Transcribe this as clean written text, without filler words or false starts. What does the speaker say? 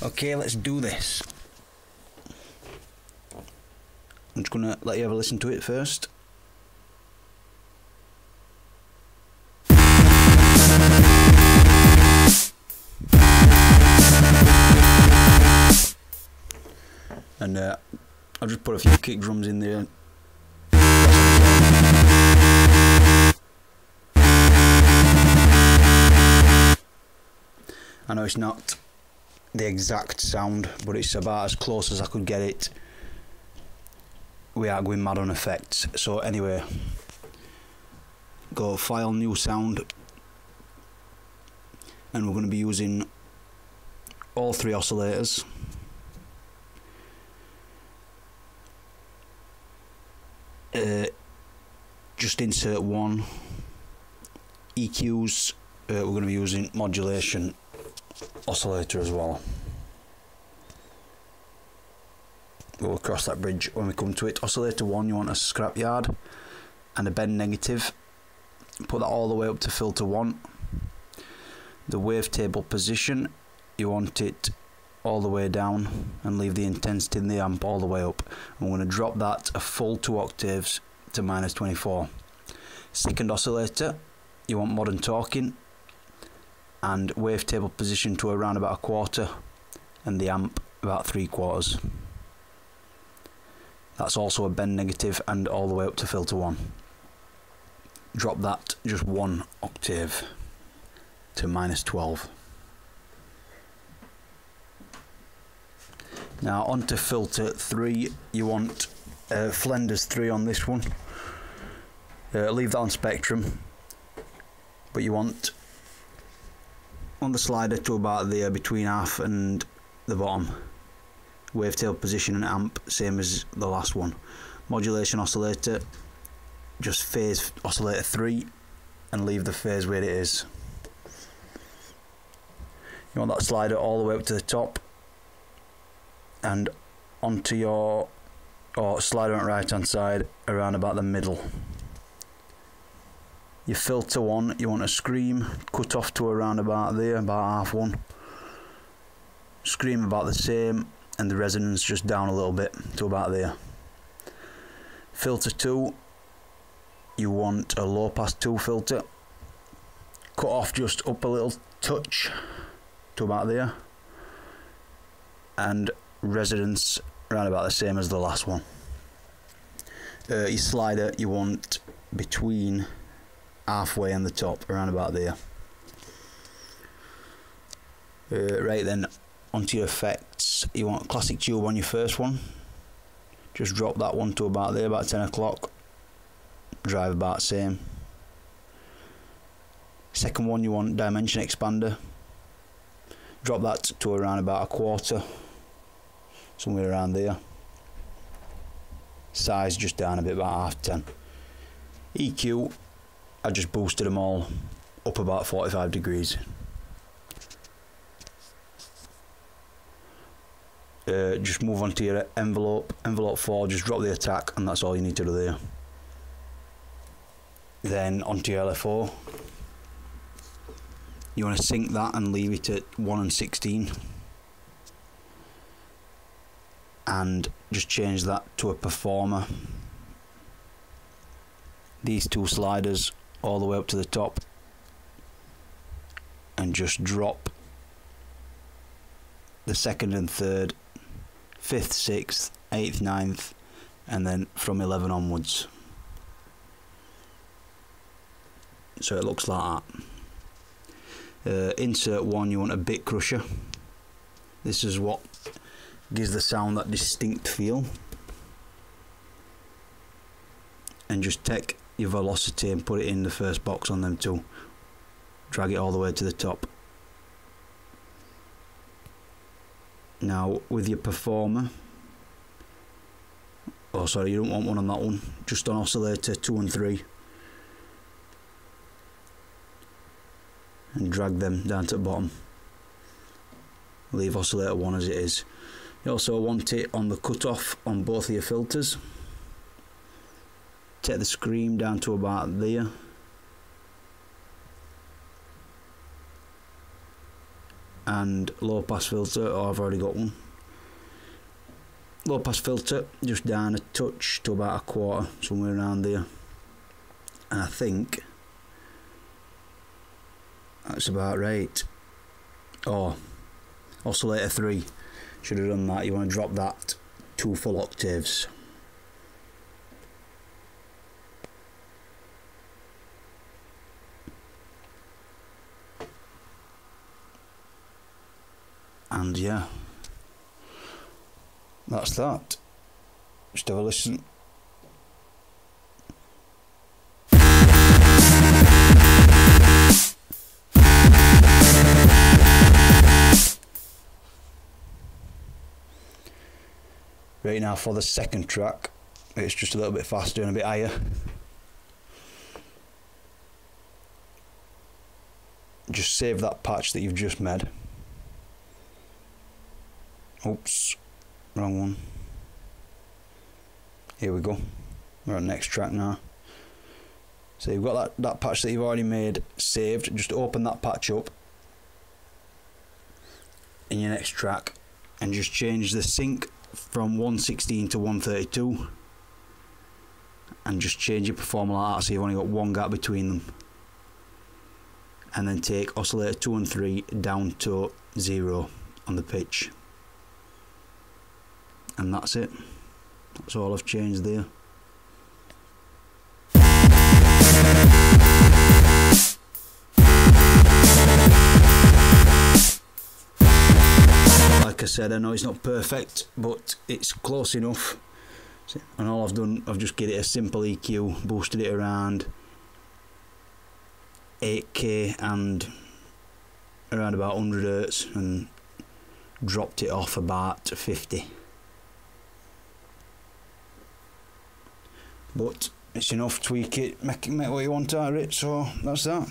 Okay, let's do this. I'm just gonna let you have a listen to it first. And I'll just put a few kick drums in there. I know it's not the exact sound, but it's about as close as I could get it without going mad on effects. So anyway, go file, new sound, and we're going to be using all three oscillators. Just insert one. EQs, we're going to be using modulation oscillator as well. We'll cross that bridge when we come to it. Oscillator 1, you want a scrapyard and a bend negative. Put that all the way up to filter 1. The wavetable position, you want it all the way down and leave the intensity in the amp all the way up. I'm going to drop that a full 2 octaves to -24. Second oscillator, you want modern talking and wavetable position to around about 1/4 and the amp about 3/4. That's also a bend negative and all the way up to filter 1. Drop that just 1 octave to -12. Now on to filter 3, you want Flender's 3 on this one. Leave that on spectrum, but you want on the slider to about there between half and the bottom. Wavetail position and amp, same as the last one. Modulation oscillator, just phase oscillator 3 and leave the phase where it is. You want that slider all the way up to the top and onto your slider on the right hand side around about the middle. Your filter 1, you want a scream, cut off to around about there, about ½ 1. Scream about the same, and the resonance just down a little bit to about there. Filter 2, you want a low pass 2 filter. Cut off just up a little touch to about there. And resonance around about the same as the last one. Your slider, you want between halfway and the top, around about there. Right then, onto your effects. You want classic tube on your first one. Just drop that one to about there, about 10 o'clock. Drive about same. Second one, you want dimension expander. Drop that to around about 1/4, somewhere around there. Size just down a bit, about 10. EQ, I just boosted them all up about 45 degrees. Just move on to your envelope 4, just drop the attack, and that's all you need to do there. Then onto your LFO, you want to sync that and leave it at 1/16, and just change that to a performer. These 2 sliders all the way up to the top, and just drop the 2nd and 3rd, 5th, 6th, 8th, 9th, and then from 11 onwards. So it looks like that. Insert 1, you want a bit crusher. This is what gives the sound that distinct feel. And just take your velocity and put it in the first box on them 2. Drag it all the way to the top. Now with your performer, oh sorry, you don't want one on that one, just on oscillator 2 and 3, and drag them down to the bottom. Leave oscillator 1 as it is. You also want it on the cutoff on both of your filters. Take the scream down to about there, and low pass filter. Oh, I've already got one. Low pass filter, just down a touch to about a quarter, somewhere around there. And I think that's about right. Oh, oscillator 3, should have done that. You want to drop that 2 full octaves. And yeah, that's that. Just have a listen. Right, now for the second track, it's just a little bit faster and a bit higher. Just save that patch that you've just made. Oops, wrong one. Here we go. We're on the next track now. So you've got that patch that you've already made saved. Just open that patch up in your next track and just change the sync from 116 to 132 and just change your performer like that, so you've only got one gap between them. And then take oscillator 2 and 3 down to 0 on the pitch. And that's it. That's all I've changed there. Like I said, I know it's not perfect, but it's close enough. And all I've done, I've just get it a simple EQ, boosted it around 8k and around about 100 Hz and dropped it off about 50. But it's enough, tweak it, make what you want out of it, so that's that.